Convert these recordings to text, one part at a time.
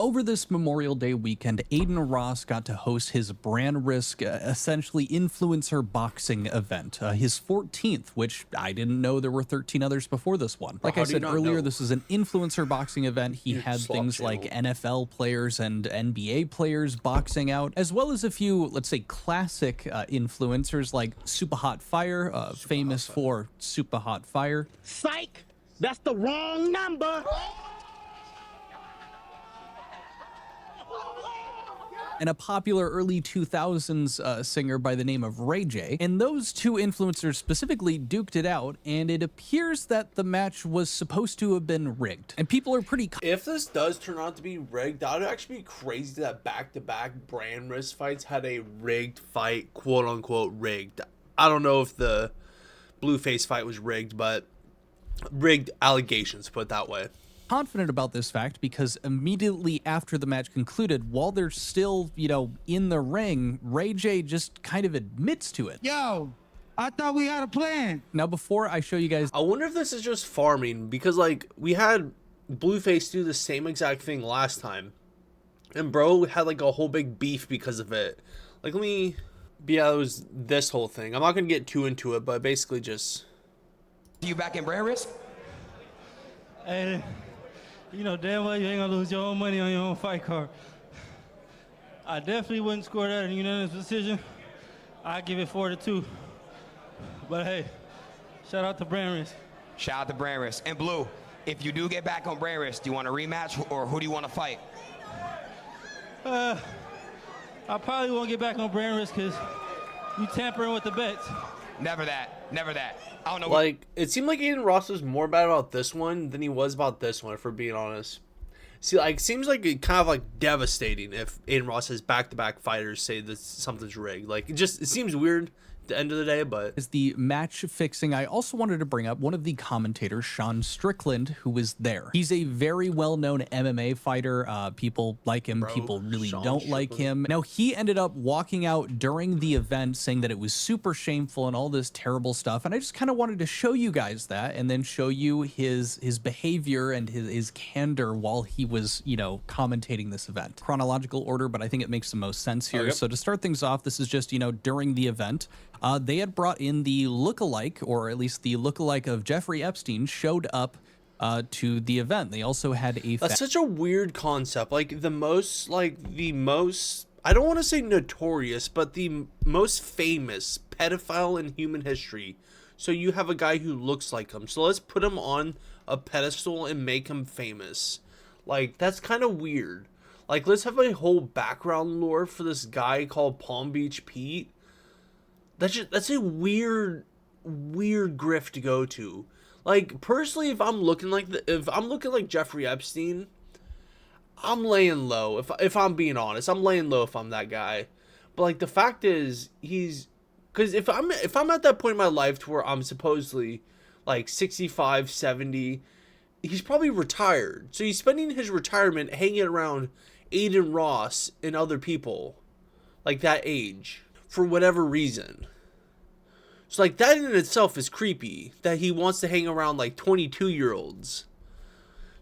Over this Memorial Day weekend, Adin Ross got to host his brand risk, essentially influencer boxing event, his 14th, which I didn't know there were 13 others before this one. Like I said earlier, this is an influencer boxing event. He had things like NFL players and NBA players boxing out, as well as a few, let's say, classic influencers like Super Hot Fire, famous for Super Hot Fire. Psych! That's the wrong number! And a popular early 2000s singer by the name of Ray J. And those two influencers specifically duked it out, and it appears that the match was supposed to have been rigged. And people are pretty... If this does turn out to be rigged, that would actually be crazy that back-to-back brand risk fights had a rigged fight, quote-unquote rigged. I don't know if the Blueface fight was rigged, but rigged allegations, put it that way. Confident about this fact because immediately after the match concluded, while they're still, you know, in the ring, Ray J just kind of admits to it. Yo, I thought we had a plan. Now, before I show you guys... I wonder if this is just farming, because, like, we had Blueface do the same exact thing last time. And bro had, like, a whole big beef because of it. Like, let me... Yeah, it was this whole thing. I'm not going to get too into it, but basically just... You back in brand risk? Hey, you know damn well you ain't gonna lose your own money on your own fight card. I definitely wouldn't score that in a unanimous decision. I'd give it 4-2. But hey, shout out to brand risk. Shout out to brand risk. And Blue, if you do get back on brand risk, do you want a rematch or who do you want to fight? I probably won't get back on brand risk because you tampering with the bets. Never that. Never that. I don't know. Like, it seemed like Adin Ross was more bad about this one than he was about this one, if we're being honest. See, like, seems like it kind of like devastating if Adin Ross has back-to-back fighters say that something's rigged. Like, it seems weird at the end of the day, but... Is the match fixing, I also wanted to bring up one of the commentators, Sean Strickland, who was there. He's a very well-known MMA fighter. People like him, people really don't like him. Now, he ended up walking out during the event saying that it was super shameful and all this terrible stuff, and I just kind of wanted to show you guys that and then show you his behavior and his candor while he was, you know, commentating this event. Chronological order, but I think it makes the most sense here. Okay. So to start things off, this is just, you know, during the event. They had brought in the lookalike, or at least the lookalike of Jeffrey Epstein, showed up to the event. They also had a... That's such a weird concept. Like, I don't want to say notorious, but the most famous pedophile in human history. So you have a guy who looks like him. So let's put him on a pedestal and make him famous. Like, that's kind of weird. Like, let's have a whole background lore for this guy called Palm Beach Pete. That's a weird grift to go to. Like, personally, if I'm looking like Jeffrey Epstein, I'm laying low. If I'm being honest, I'm laying low if I'm that guy. But like, the fact is, because if I'm at that point in my life to where I'm supposedly like 65, 70, he's probably retired. So he's spending his retirement hanging around Adin Ross and other people like that age for whatever reason. So like, that in itself is creepy that he wants to hang around like 22-year-olds.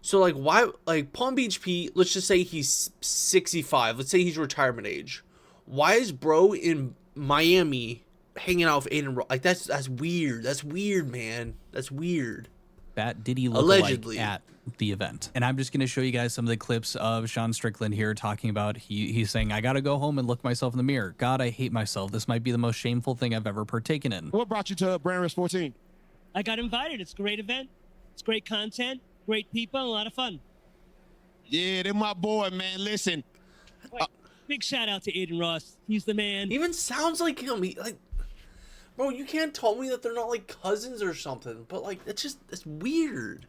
So like, why, like Palm Beach Pete, let's just say he's 65. Let's say he's retirement age. Why is bro in Miami hanging out with Adin Ross? Like, that's weird. That's weird, man. That's weird. That did he look allegedly like at the event? And I'm just going to show you guys some of the clips of Sean Strickland here talking about he's saying, I got to go home and look myself in the mirror. God, I hate myself. This might be the most shameful thing I've ever partaken in. What brought you to Brand Risk 14? I got invited. It's a great event. It's great content, great people, and a lot of fun. Yeah, they're my boy, man. Listen. Big shout out to Adin Ross. He's the man. He even sounds like him. Bro, you can't tell me that they're not like cousins or something, but like, it's weird.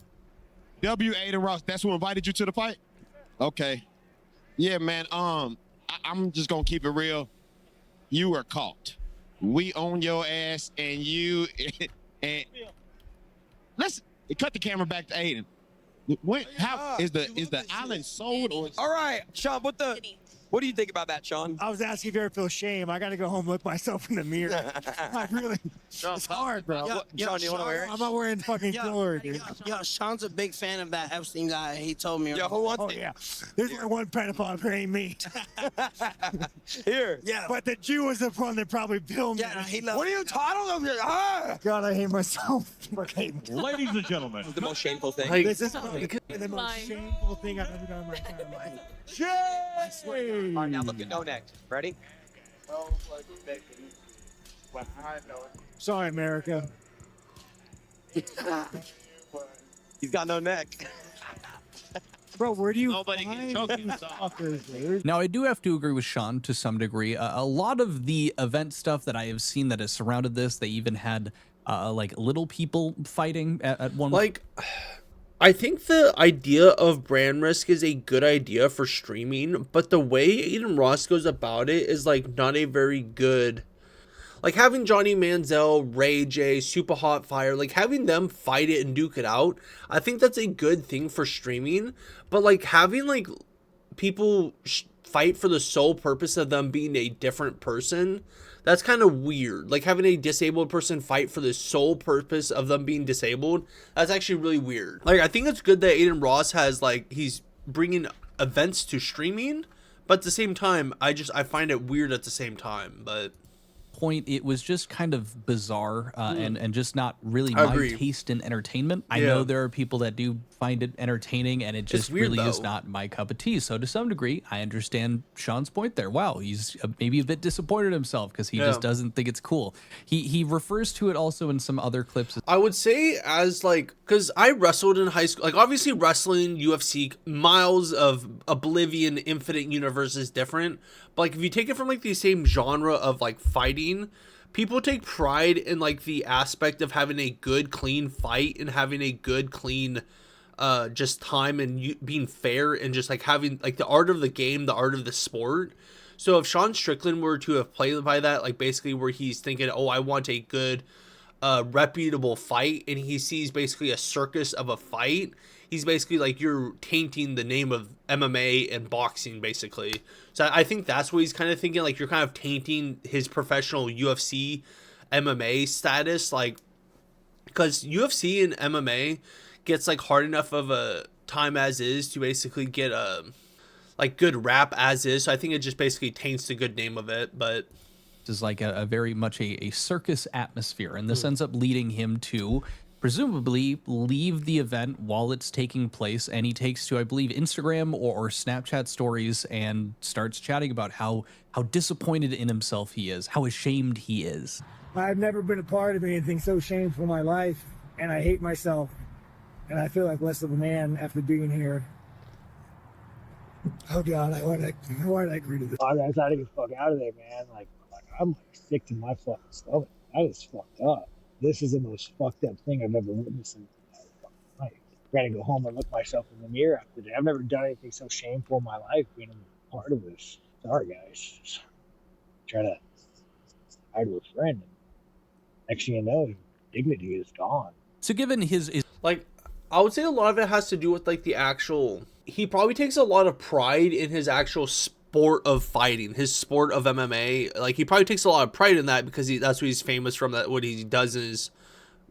Adin Ross, that's who invited you to the fight? Okay. Yeah, man, I'm just gonna keep it real. You were caught. We own your ass, and you, and let's cut the camera back to Adin. How is the island sold or? All right, Sean, What do you think about that, Sean? I was asking if you ever feel shame. I got to go home and look myself in the mirror. I really, it's hard, bro. Sean, do you want to wear it? I'm not wearing fucking jewelry, dude. Yo, Sean's a big fan of that Epstein guy. He told me. Yo, who wants Oh, it? yeah. There's only one pedophile who ain't me. Here. Yeah. But the Jew was the one that probably filmed Yeah, it. he loves. What are you talking about? God, I hate myself. Fucking- Ladies and gentlemen, The most shameful thing. Like, This is probably the most shameful thing I've ever done in my entire life. All right, now look at no neck. Ready? Sorry, America. He's got no neck. Bro, where do you nobody can find choke these himself. fuckers, dude? Now, I do have to agree with Sean to some degree. A lot of the event stuff that I have seen that has surrounded this, they even had like little people fighting at one. like, I think the idea of brand risk is a good idea for streaming, but the way Adin Ross goes about it is like not a very good. Like having Johnny Manziel, Ray J, Super Hot Fire, like having them fight it and duke it out, I think that's a good thing for streaming. But like having like people fight for the sole purpose of them being a different person, that's kind of weird. Like having a disabled person fight for the sole purpose of them being disabled, that's actually really weird. Like I think it's good that Adin Ross has like, he's bringing events to streaming, but at the same time, I find it weird at the same time, but... point, it was just kind of bizarre and just not really I my agree. taste in entertainment. I Yeah. know there are people that do find it entertaining, and it just weird, really is though. not my cup of tea. So to some degree, I understand Sean's point there. Wow, he's maybe a bit disappointed himself because he Yeah. just doesn't think it's cool. He refers to it also in some other clips. I would say as like, because I wrestled in high school, like obviously wrestling, UFC, miles of oblivion, infinite universe is different. But like if you take it from like the same genre of like fighting, people take pride in like the aspect of having a good, clean fight and having a good, clean just time and being fair and just like having like the art of the game, the art of the sport. So if Sean Strickland were to have played by that, like basically where he's thinking, oh, I want a good reputable fight, and he sees basically a circus of a fight, he's basically like, you're tainting the name of MMA and boxing basically. So I think that's what he's kind of thinking, like you're kind of tainting his professional UFC MMA status, like because UFC and MMA gets like hard enough of a time as is to basically get a like good rap as is. So I think it just basically taints the good name of it, but is like a very much a circus atmosphere, and this ends up leading him to presumably leave the event while it's taking place, and he takes to, I believe, Instagram or Snapchat stories and starts chatting about how disappointed in himself he is, how ashamed he is. I've never been a part of anything so shameful in my life, and I hate myself, and I feel like less of a man after being here. Oh God, why did I agree to this? I gotta try to get the fuck out of there, man. Like I'm like sick to my fucking stomach. That is fucked up. This is the most fucked up thing I've ever witnessed in my fucking life. I gotta go home and look myself in the mirror after that. I've never done anything so shameful in my life being a part of this. Sorry, guys. Just try to hide with a friend. Next thing you know, his dignity is gone. So given his like I would say a lot of it has to do with like the actual, he probably takes a lot of pride in his actual sport of fighting, his sport of MMA. Like he probably takes a lot of pride in that because that's what he's famous from, that what he does is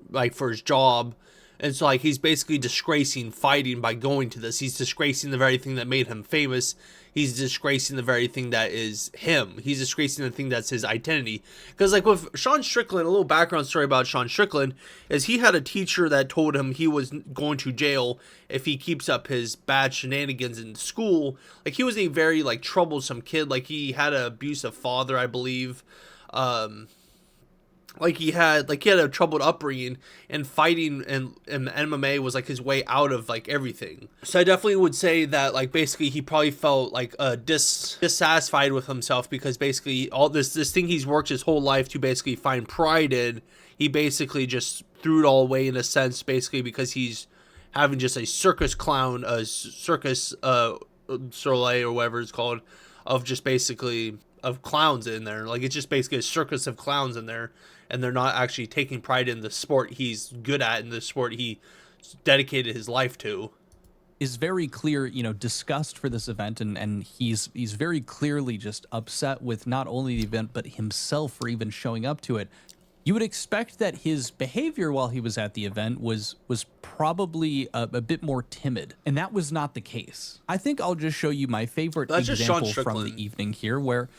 like for his job. And so like he's basically disgracing fighting by going to this. He's disgracing the very thing that made him famous. He's disgracing the very thing that is him. He's disgracing the thing that's his identity. Because like with Sean Strickland, a little background story about Sean Strickland is he had a teacher that told him he was going to jail if he keeps up his bad shenanigans in school. Like he was a very like troublesome kid. Like he had an abusive father, I believe. Like he had a troubled upbringing, and fighting and MMA was like his way out of like everything. So I definitely would say that like basically he probably felt like dissatisfied with himself because basically all this thing he's worked his whole life to basically find pride in, he basically just threw it all away in a sense, basically because he's having just a circus clown, a circus soleil or whatever it's called, of just basically of clowns in there. Like it's just basically a circus of clowns in there. And they're not actually taking pride in the sport he's good at, in the sport he dedicated his life to. is very clear, you know, disgust for this event, and he's very clearly just upset with not only the event but himself for even showing up to it. You would expect that his behavior while he was at the event was probably a bit more timid, and that was not the case. I think I'll just show you my favorite example from the evening here, where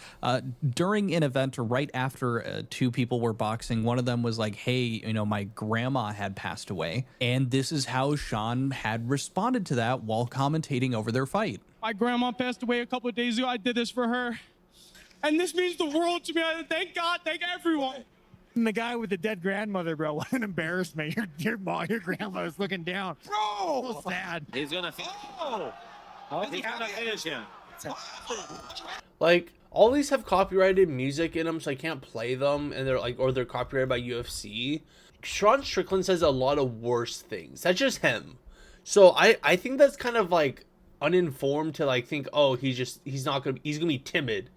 during an event or right after two people were boxing, one of them was like, hey, you know, my grandma had passed away, and this is how Sean had responded to that while commentating over their fight. My grandma passed away a couple of days ago. I did this for her, and this means the world to me. Thank God, thank everyone. And the guy with the dead grandmother, bro, what an embarrassment. Your grandmother's looking down. Bro! So sad. He's gonna finish. Oh! He's gonna finish him. Like, all these have copyrighted music in them, so I can't play them, and they're like, or they're copyrighted by UFC. Sean Strickland says a lot of worse things. That's just him. So I think that's kind of like uninformed to like think, oh, he's gonna be timid.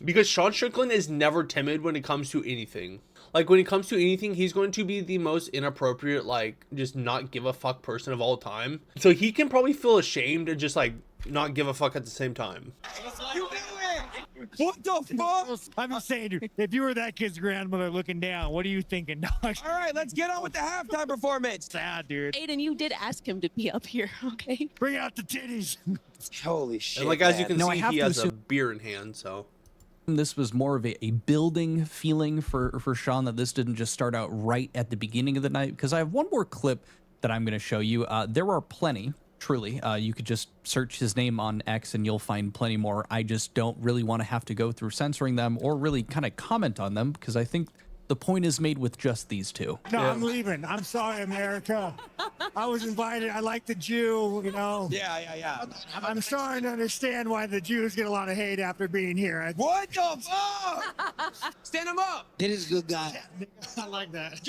Because Sean Strickland is never timid when it comes to anything. Like, when it comes to anything, he's going to be the most inappropriate, like, just not give a fuck person of all time. So he can probably feel ashamed and just, like, not give a fuck at the same time. What the fuck? I'm just saying, dude, if you were that kid's grandmother looking down, what are you thinking, dog? All right, let's get on with the halftime performance. Sad, dude. Adin, you did ask him to be up here, okay? Bring out the titties. Holy shit. And, like, as you can see, he has a assume beer in hand, so... This was more of a building feeling for Sean, that this didn't just start out right at the beginning of the night, because I have one more clip that I'm going to show you. There are plenty, truly. You could just search his name on X and you'll find plenty more. I just don't really want to have to go through censoring them or really kind of comment on them, because I think the point is made with just these two. No, I'm leaving. I'm sorry, America. I was invited. I like the Jew, you know. Yeah. I'm starting to understand why the Jews get a lot of hate after being here. What the fuck? Stand him up. It is a good guy. I like that.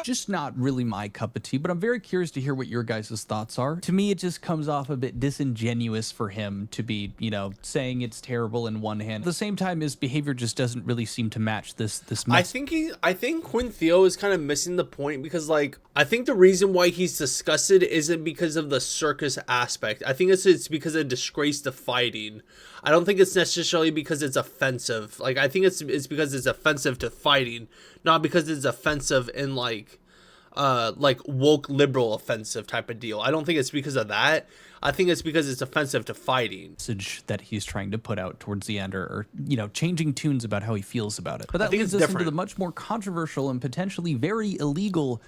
Just not really my cup of tea, but I'm very curious to hear what your guys' thoughts are. To me, it just comes off a bit disingenuous for him to be, you know, saying it's terrible in one hand. At the same time, his behavior just doesn't really seem to match this mess. I think Quintheo is kind of missing the point, because like I think the reason why he's disgusted isn't because of the circus aspect. I think it's because of disgrace to fighting. I don't think it's necessarily because it's offensive. Like, I think it's because it's offensive to fighting, not because it's offensive in like woke liberal offensive type of deal. I don't think it's because of that. I think it's because it's offensive to fighting. Message that he's trying to put out towards the end, or you know, changing tunes about how he feels about it. But that leads us into the much more controversial and potentially very illegal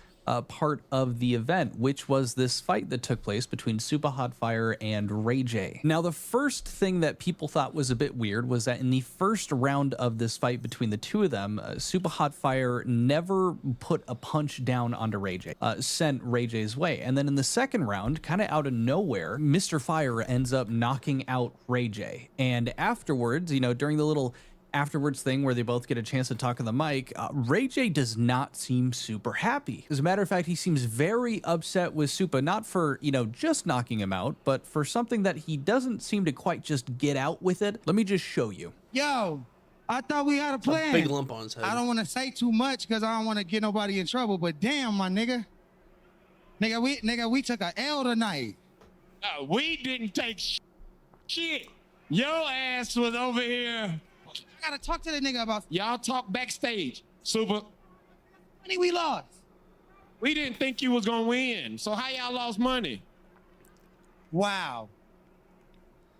part of the event, which was this fight that took place between Super Hot Fire and Ray J. Now, the first thing that people thought was a bit weird was that in the first round of this fight between the two of them, Super Hot Fire never put a punch down onto Ray J, sent Ray J's way. And then in the second round, kind of out of nowhere, Mr. Fire ends up knocking out Ray J. And afterwards, you know, during the little afterwards thing where they both get a chance to talk on the mic, Ray J does not seem super happy. As a matter of fact, he seems very upset with Supa, not for, you know, just knocking him out, but for something that he doesn't seem to quite just get out with it. Let me just show you. Yo, I thought we had a plan. A big lump on his head. I don't want to say too much because I don't want to get nobody in trouble, but damn, my nigga. We took a L tonight. We didn't take shit. Your ass was over here. I gotta talk to the nigga about. Y'all talk backstage. Super. Money we lost. We didn't think you was gonna win. So how y'all lost money? Wow.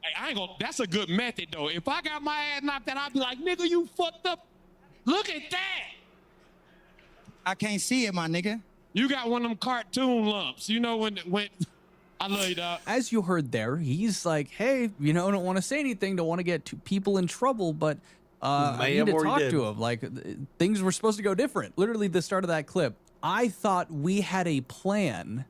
Hey, I ain't gonna. That's a good method though. If I got my ass knocked out, I'd be like, nigga, you fucked up. Look at that. I can't see it, my nigga. You got one of them cartoon lumps. You know when I love you, dog. As you heard there, he's like, hey, you know, I don't want to say anything, don't want to get people in trouble, but I need to talk to him. Like, things were supposed to go different. Literally the start of that clip, I thought we had a plan.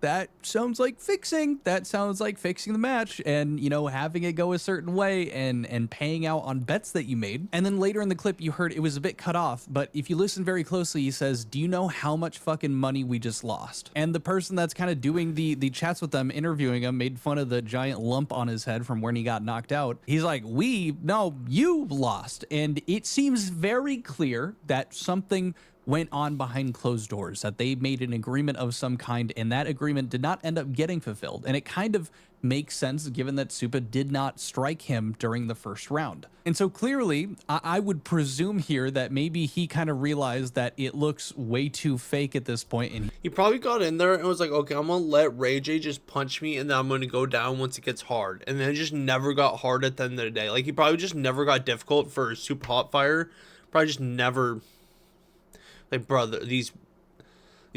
That sounds like fixing. That sounds like fixing the match and, you know, having it go a certain way and paying out on bets that you made. And then later in the clip, you heard it was a bit cut off. But if you listen very closely, he says, do you know how much fucking money we just lost? And the person that's kind of doing the chats with them, interviewing him, made fun of the giant lump on his head from when he got knocked out. He's like, no, you lost. And it seems very clear that something went on behind closed doors, that they made an agreement of some kind, and that agreement did not end up getting fulfilled. And it kind of makes sense given that Supa did not strike him during the first round. And so clearly, I would presume here that maybe he kind of realized that it looks way too fake at this point, and he probably got in there and was like, okay, I'm gonna let Ray J just punch me, and then I'm gonna go down once it gets hard. And then it just never got hard at the end of the day. Like, he probably just never got difficult for Super Hot Fire. Probably just never, like, brother, these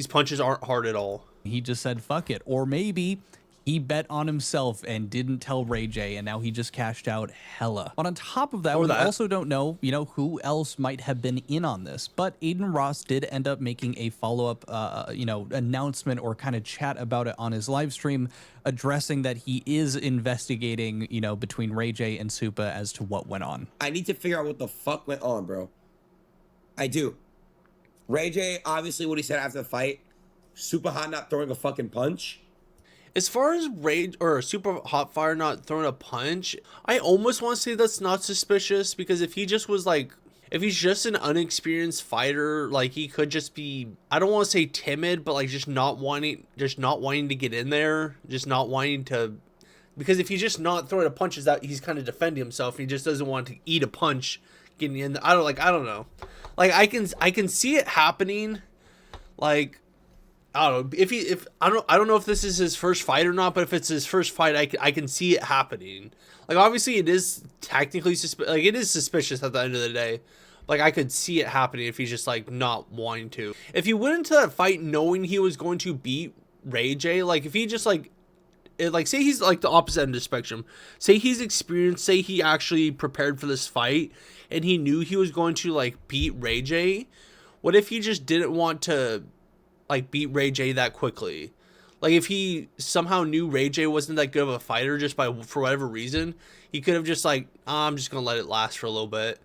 punches aren't hard at all. He just said fuck it. Or maybe he bet on himself and didn't tell Ray J, and now he just cashed out hella. But on top of that, we also don't know, who else might have been in on this. But Adin Ross did end up making a follow-up, announcement or kind of chat about it on his live stream, addressing that he is investigating, between Ray J and Supa as to what went on. I need to figure out what the fuck went on, bro. I do. Ray J, obviously what he said after the fight, Super Hot not throwing a fucking punch. As far as Super Hot Fire not throwing a punch, I almost want to say that's not suspicious, because if he just was like, if he's just an unexperienced fighter, like, he could just be, I don't want to say timid, but like just not wanting to get in there, just not wanting to, because if he's just not throwing a punch, is that he's kind of defending himself, and he just doesn't want to eat a punch getting in there. I don't know. Like, I can see it happening, like, I don't know I don't know if this is his first fight or not, but if it's his first fight, I can see it happening. Like, obviously it is technically it is suspicious at the end of the day. Like, I could see it happening if he's just like not wanting to. If he went into that fight knowing he was going to beat Ray J, like, if he just like say he's like the opposite end of the spectrum, say he's experienced, say he actually prepared for this fight and he knew he was going to like beat Ray J, what if he just didn't want to like beat Ray J that quickly? Like, if he somehow knew Ray J wasn't that good of a fighter just for whatever reason, he could have just like, I'm just gonna let it last for a little bit,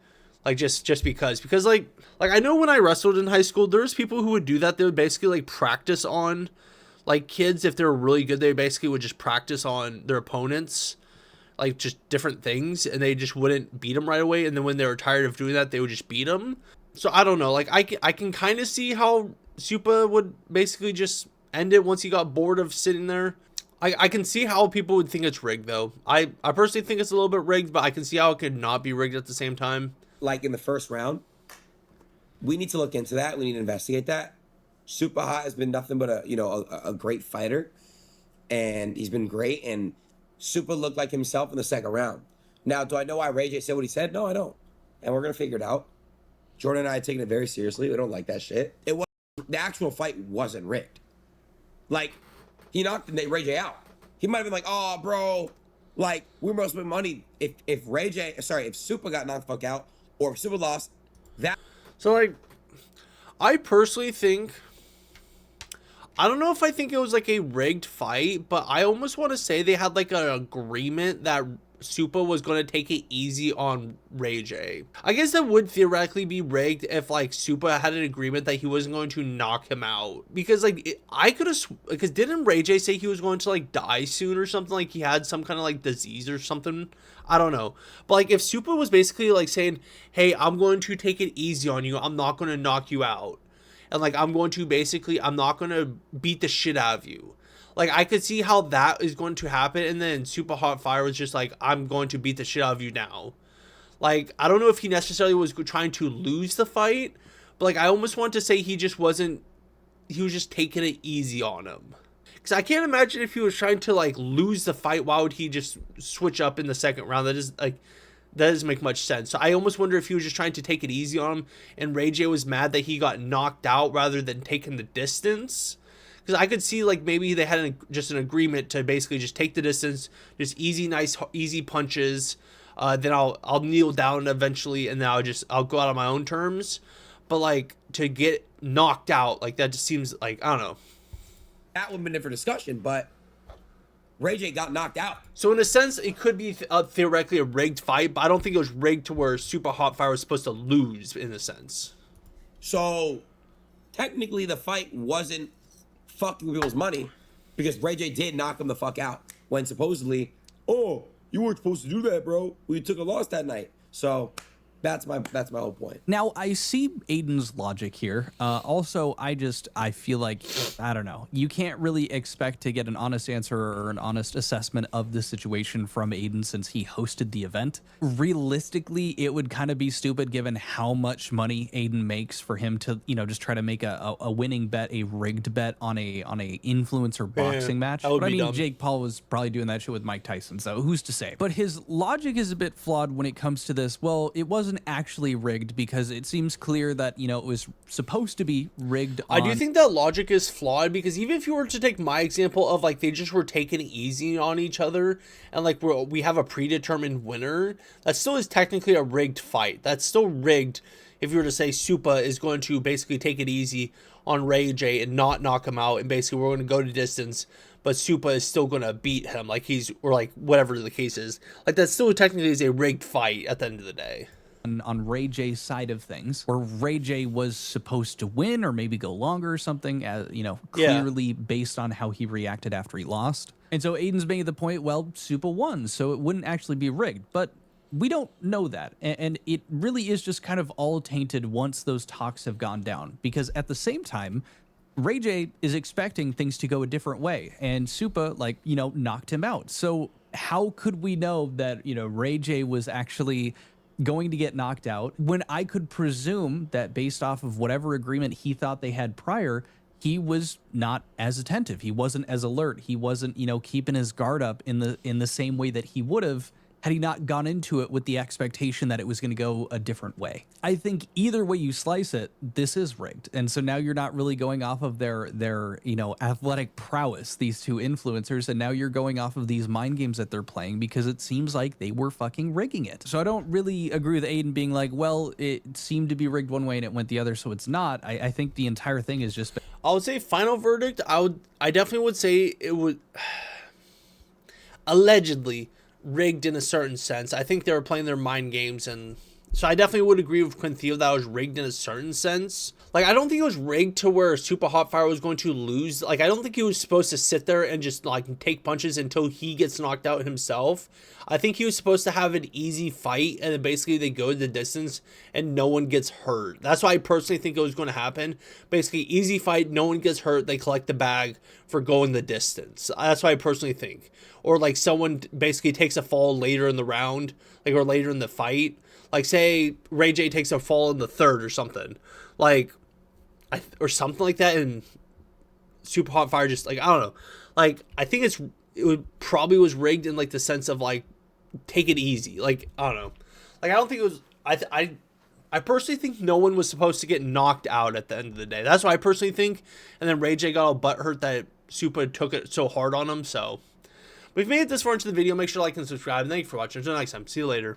like just because like I know when I wrestled in high school, there's people who would do that. They would basically like practice on like kids. If they were really good, they basically would just practice on their opponents, like just different things, and they just wouldn't beat them right away, and then when they were tired of doing that, they would just beat them. So I don't know, like I can kind of see how Supa would basically just end it once he got bored of sitting there. I can see how people would think it's rigged, though. I personally think it's a little bit rigged, but I can see how it could not be rigged at the same time. Like, in the first round, we need to look into that. We need to investigate that. Super Hot has been nothing but a great fighter, and he's been great, and Supa looked like himself in the second round. Now, do I know why Ray J said what he said? No, I don't. And we're going to figure it out. Jordan and I are taking it very seriously. We don't like that shit. The actual fight wasn't rigged. Like, he knocked Ray J out. He might have been like, oh, bro, like, we must spend money. If Supa got knocked the fuck out, or if Supa lost, that. So, like, I personally think, I don't know if I think it was like a rigged fight, but I almost want to say they had like an agreement that Supa was going to take it easy on Ray J. I guess that would theoretically be rigged if like Supa had an agreement that he wasn't going to knock him out, because like I could have, because didn't Ray J say he was going to like die soon or something, like he had some kind of like disease or something? I don't know, but like if Supa was basically like saying, hey, I'm going to take it easy on you, I'm not going to knock you out, and like I'm not going to beat the shit out of you. Like, I could see how that is going to happen, and then Super Hot Fire was just like, I'm going to beat the shit out of you now. Like, I don't know if he necessarily was trying to lose the fight, but like, I almost want to say he was just taking it easy on him. Because I can't imagine if he was trying to like lose the fight, why would he just switch up in the second round? That doesn't make much sense. So I almost wonder if he was just trying to take it easy on him, and Ray J was mad that he got knocked out rather than taking the distance. Because I could see like maybe they had just an agreement to basically just take the distance, just easy punches. Then I'll kneel down eventually, and then I'll go out on my own terms. But like to get knocked out, like that just seems like, I don't know. That would have been different discussion, but Ray J got knocked out. So in a sense, it could be theoretically a rigged fight, but I don't think it was rigged to where Super Hot Fire was supposed to lose in a sense. So technically, the fight wasn't fucking people's money, because Ray J did knock him the fuck out when supposedly, oh, you weren't supposed to do that, bro. We took a loss that night. So That's my whole point. Now, I see Adin's logic here. Also, I feel like, I don't know, you can't really expect to get an honest answer or an honest assessment of the situation from Adin since he hosted the event. Realistically, it would kind of be stupid given how much money Adin makes for him to, you know, just try to make a winning bet, a rigged bet on a influencer boxing match. But I mean, dumb. Jake Paul was probably doing that shit with Mike Tyson, so who's to say? But his logic is a bit flawed when it comes to this. Well, it wasn't actually rigged because it seems clear that, you know, it was supposed to be rigged on... I do think that logic is flawed because even if you were to take my example of like they just were taking it easy on each other and like we have a predetermined winner, that still is technically a rigged fight. That's still rigged if you were to say Supa is going to basically take it easy on Ray J and not knock him out, and basically we're going to go to distance, but Supa is still going to beat him, like or like whatever the case is. Like that still technically is a rigged fight at the end of the day. On Ray J's side of things, where Ray J was supposed to win or maybe go longer or something, as you know, clearly based on how he reacted after he lost. And so Adin's making the point, well, Supa won, so it wouldn't actually be rigged. But we don't know that. And it really is just kind of all tainted once those talks have gone down. Because at the same time, Ray J is expecting things to go a different way. And Supa, like, you know, knocked him out. So how could we know that, you know, Ray J was actually going to get knocked out when I could presume that based off of whatever agreement he thought they had prior, he was not as attentive. He wasn't as alert. He wasn't, you know, keeping his guard up in the same way that he would have had he not gone into it with the expectation that it was going to go a different way. I think either way you slice it, this is rigged. And so now you're not really going off of their you know, athletic prowess, these two influencers, and now you're going off of these mind games that they're playing because it seems like they were fucking rigging it. So I don't really agree with Adin being like, well, it seemed to be rigged one way and it went the other, so it's not. I think the entire thing is just... I would say final verdict, I definitely would say it would... allegedly rigged in a certain sense. I think they were playing their mind games, and so I definitely would agree with Quinthio that it was rigged in a certain sense. Like, I don't think it was rigged to where Super Hotfire was going to lose. Like, I don't think he was supposed to sit there and just, like, take punches until he gets knocked out himself. I think he was supposed to have an easy fight, and then basically they go the distance, and no one gets hurt. That's why I personally think it was going to happen. Basically, easy fight, no one gets hurt, they collect the bag for going the distance. That's what I personally think. Or, like, someone basically takes a fall later in the round, like, or later in the fight. Like, say, Ray J takes a fall in the third or something. Like, or something like that, and Super Hotfire just, like, I don't know. Like, I think it probably was rigged in, like, the sense of, like, take it easy. Like, I don't know. Like, I don't think it was... I personally think no one was supposed to get knocked out at the end of the day. That's what I personally think. And then Ray J got all butthurt that Supa took it so hard on him, so... But if you made it this far into the video, make sure to like and subscribe. And thank you for watching. Until next time, see you later.